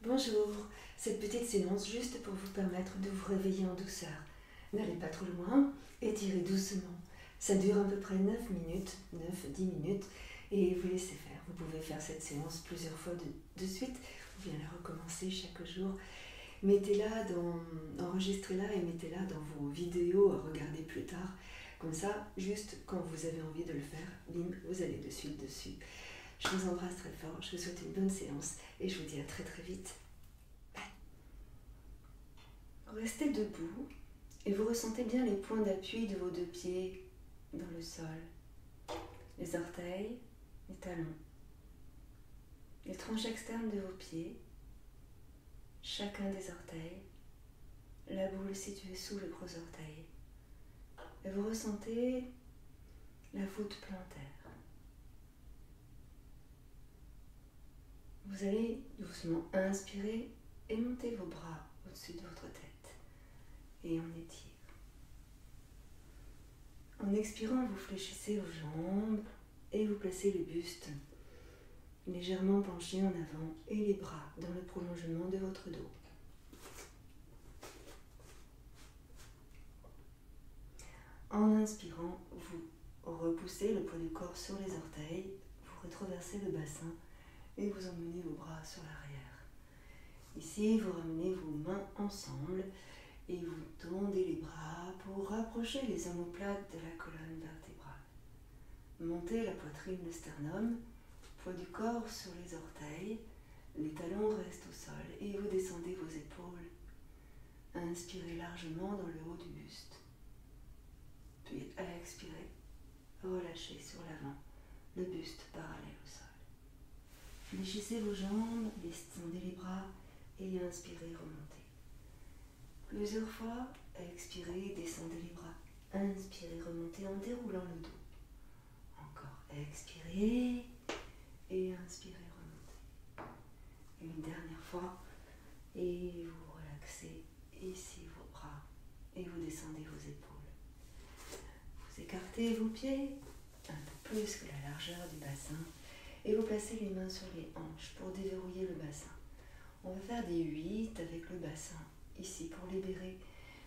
Bonjour, cette petite séance juste pour vous permettre de vous réveiller en douceur. N'allez pas trop loin, étirez doucement. Ça dure à peu près 9 minutes, 9-10 minutes et vous laissez faire. Vous pouvez faire cette séance plusieurs fois de suite ou bien la recommencer chaque jour. Enregistrez-la et mettez-la dans vos vidéos à regarder plus tard. Comme ça, juste quand vous avez envie de le faire, bim, vous allez de suite dessus. Je vous embrasse très fort, je vous souhaite une bonne séance et je vous dis à très très vite. Bye. Restez debout et vous ressentez bien les points d'appui de vos deux pieds dans le sol. Les orteils, les talons, les tranches externes de vos pieds, chacun des orteils, la boule située sous le gros orteil. Et vous ressentez la voûte plantaire. Vous allez doucement inspirer et monter vos bras au-dessus de votre tête. Et on étire. En expirant, vous fléchissez vos jambes et vous placez le buste légèrement penché en avant et les bras dans le prolongement de votre dos. En inspirant, vous repoussez le poids du corps sur les orteils, vous rétroversez le bassin et vous emmenez vos bras sur l'arrière. Ici, vous ramenez vos mains ensemble et vous tendez les bras pour rapprocher les omoplates de la colonne vertébrale. Montez la poitrine, le sternum, poids du corps sur les orteils, les talons restent au sol et vous descendez vos épaules. Inspirez largement dans le haut du buste. Puis expirez, relâchez sur l'avant, le buste parallèle au sol. Fléchissez vos jambes, descendez les bras et inspirez, remontez. Plusieurs fois, expirez, descendez les bras. Inspirez, remontez en déroulant le dos. Encore, expirez et inspirez, remontez. Une dernière fois et vous relaxez ici vos bras et vous descendez vos épaules. Vous écartez vos pieds un peu plus que la largeur du bassin et vous placez les mains sur les hanches pour déverrouiller le bassin. On va faire des 8 avec le bassin ici pour libérer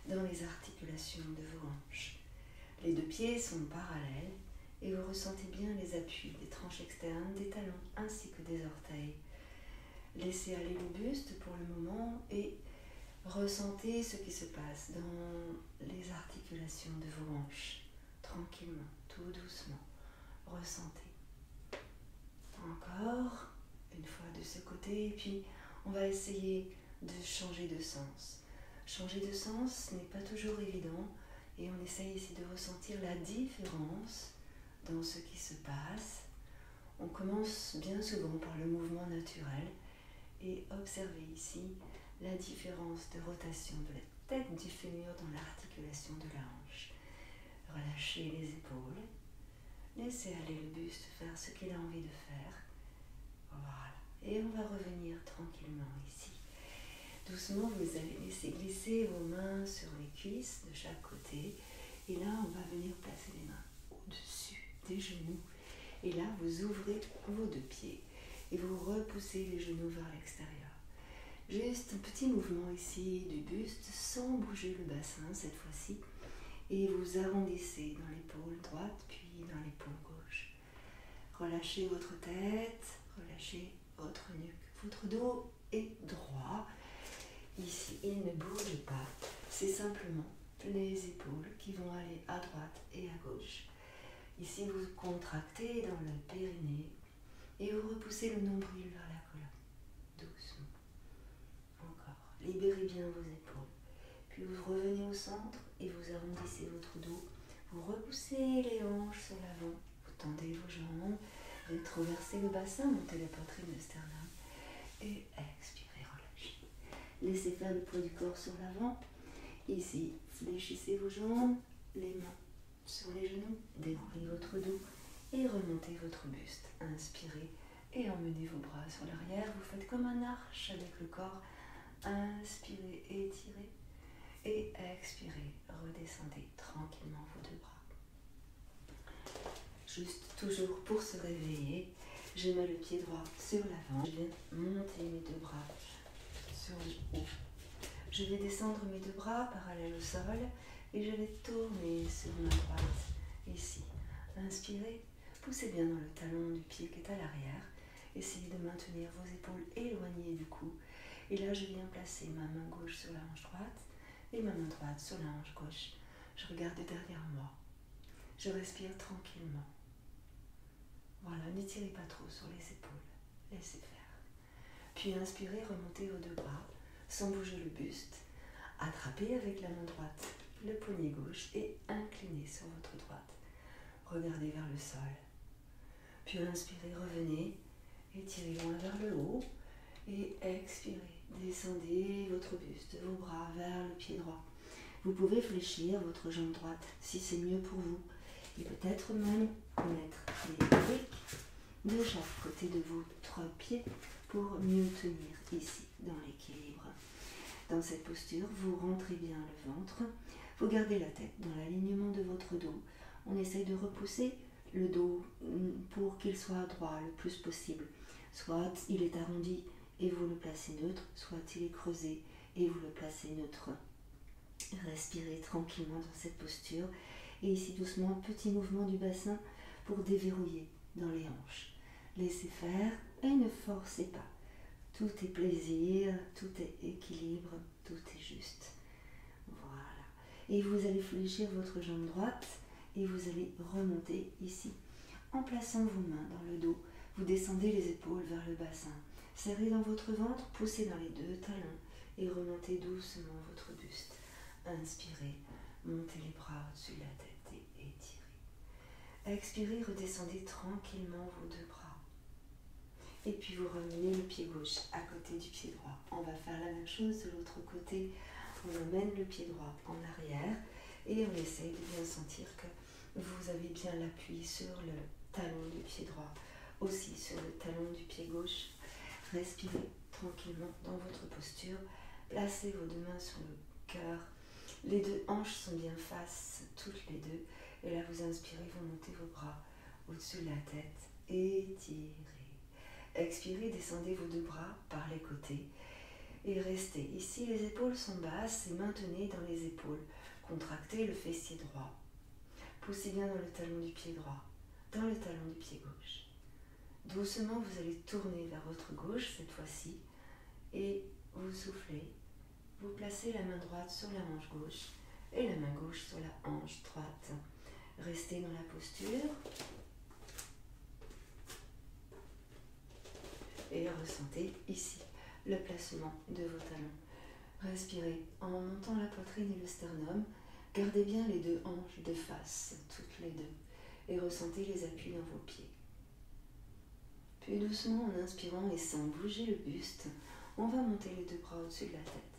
dans les articulations de vos hanches. Les deux pieds sont parallèles et vous ressentez bien les appuis des tranches externes, des talons ainsi que des orteils. Laissez aller le buste pour le moment et ressentez ce qui se passe dans les articulations de vos hanches. Tranquillement, tout doucement. Ressentez. Encore, une fois de ce côté, et puis on va essayer de changer de sens. Changer de sens n'est pas toujours évident et on essaye ici de ressentir la différence dans ce qui se passe. On commence bien souvent par le mouvement naturel et observez ici la différence de rotation de la tête du fémur dans l'articulation de la hanche. Relâchez les épaules. Laissez aller le buste faire ce qu'il a envie de faire. Voilà. Et on va revenir tranquillement ici. Doucement, vous allez laisser glisser vos mains sur les cuisses de chaque côté. Et là, on va venir placer les mains au-dessus des genoux. Et là, vous ouvrez vos deux pieds. Et vous repoussez les genoux vers l'extérieur. Juste un petit mouvement ici du buste sans bouger le bassin cette fois-ci. Et vous arrondissez dans l'épaule droite puis dans l'épaule gauche. Relâchez votre tête, relâchez votre nuque. Votre dos est droit. Ici, il ne bouge pas. C'est simplement les épaules qui vont aller à droite et à gauche. Ici, vous contractez dans le périnée et vous repoussez le nombril vers la colonne. Doucement. Encore. Libérez bien vos épaules. Puis vous revenez au centre et vous arrondissez votre dos. Vous repoussez les hanches sur l'avant. Vous tendez vos jambes. Rétroversez le bassin, montez la poitrine, le sternum. Et expirez, relâchez. Laissez faire le poids du corps sur l'avant. Ici, fléchissez vos jambes, les mains sur les genoux. Déroulez votre dos et remontez votre buste. Inspirez et emmenez vos bras sur l'arrière. Vous faites comme un arche avec le corps. Inspirez, étirez. Et expirez, redescendez tranquillement vos deux bras. Juste toujours pour se réveiller, je mets le pied droit sur l'avant. Je viens monter mes deux bras sur le haut. Je vais descendre mes deux bras parallèles au sol et je vais tourner sur ma droite, ici. Inspirez, poussez bien dans le talon du pied qui est à l'arrière. Essayez de maintenir vos épaules éloignées du cou. Et là, je viens placer ma main gauche sur la hanche droite et ma main droite sur la hanche gauche. Je regarde derrière moi. Je respire tranquillement. Voilà, n'étirez pas trop sur les épaules. Laissez faire. Puis inspirez, remontez vos deux bras sans bouger le buste. Attrapez avec la main droite le poignet gauche et inclinez sur votre droite. Regardez vers le sol. Puis inspirez, revenez, étirez loin vers le haut et expirez. Descendez votre buste, vos bras vers le pied droit. Vous pouvez fléchir votre jambe droite si c'est mieux pour vous. Et peut-être même mettre des briques de chaque côté de votre pied pour mieux tenir ici dans l'équilibre. Dans cette posture, vous rentrez bien le ventre, vous gardez la tête dans l'alignement de votre dos. On essaye de repousser le dos pour qu'il soit droit le plus possible. Soit il est arrondi et vous le placez neutre, soit il est creusé et vous le placez neutre. Respirez tranquillement dans cette posture et ici doucement, petit mouvement du bassin pour déverrouiller dans les hanches. Laissez faire et ne forcez pas. Tout est plaisir, tout est équilibre, tout est juste. Voilà. Et vous allez fléchir votre jambe droite et vous allez remonter ici. En plaçant vos mains dans le dos, vous descendez les épaules vers le bassin. Serrez dans votre ventre, poussez dans les deux talons et remontez doucement votre buste. Inspirez, montez les bras au-dessus de la tête et étirez. Expirez, redescendez tranquillement vos deux bras. Et puis vous ramenez le pied gauche à côté du pied droit. On va faire la même chose de l'autre côté. On emmène le pied droit en arrière et on essaye de bien sentir que vous avez bien l'appui sur le talon du pied droit, aussi sur le talon du pied gauche. Respirez tranquillement dans votre posture. Placez vos deux mains sur le cœur. Les deux hanches sont bien face, toutes les deux. Et là, vous inspirez, vous montez vos bras au-dessus de la tête. Étirez. Expirez, descendez vos deux bras par les côtés. Et restez. Ici, les épaules sont basses et maintenez dans les épaules. Contractez le fessier droit. Poussez bien dans le talon du pied droit, dans le talon du pied gauche. Doucement, vous allez tourner vers votre gauche cette fois-ci et vous soufflez. Vous placez la main droite sur la hanche gauche et la main gauche sur la hanche droite. Restez dans la posture et ressentez ici le placement de vos talons. Respirez en montant la poitrine et le sternum. Gardez bien les deux hanches de face, toutes les deux, et ressentez les appuis dans vos pieds. Puis doucement, en inspirant et sans bouger le buste, on va monter les deux bras au-dessus de la tête.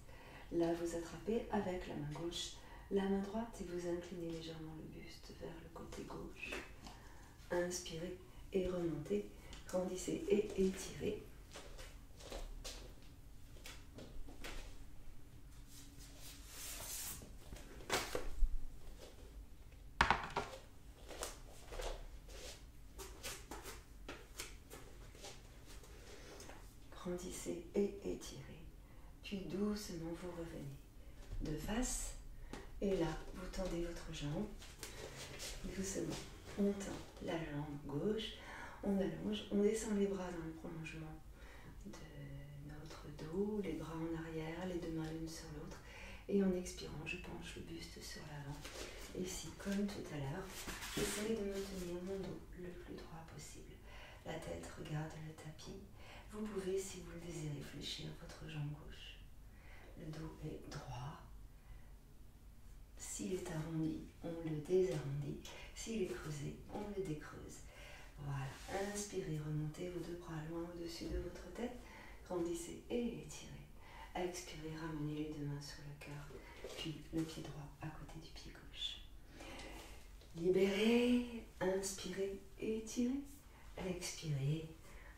Là, vous attrapez avec la main gauche la main droite et vous inclinez légèrement le buste vers le côté gauche. Inspirez et remontez, grandissez et étirez. Grandissez et étirez. Puis doucement vous revenez de face. Et là, vous tendez votre jambe. Doucement, on tend la jambe gauche. On allonge, on descend les bras dans le prolongement de notre dos. Les bras en arrière, les deux mains l'une sur l'autre. Et en expirant, je penche le buste sur l'avant. Ici, comme tout à l'heure, j'essaie de maintenir mon dos le plus droit possible. La tête regarde le tapis. Vous pouvez, si vous le désirez, fléchir votre jambe gauche. Le dos est droit. S'il est arrondi, on le désarrondit. S'il est creusé, on le décreuse. Voilà. Inspirez, remontez vos deux bras loin au-dessus de votre tête. Grandissez et étirez. Expirez, ramenez les deux mains sur le cœur. Puis le pied droit à côté du pied gauche. Libérez. Inspirez, étirez. Expirez.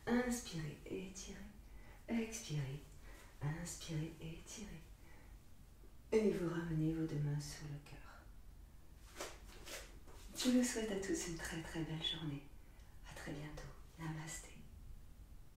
Inspirez, étirez. Expirez. Inspirez, étirez. Et vous ramenez vos deux mains sur le cœur. Je vous souhaite à tous une très très belle journée. À très bientôt.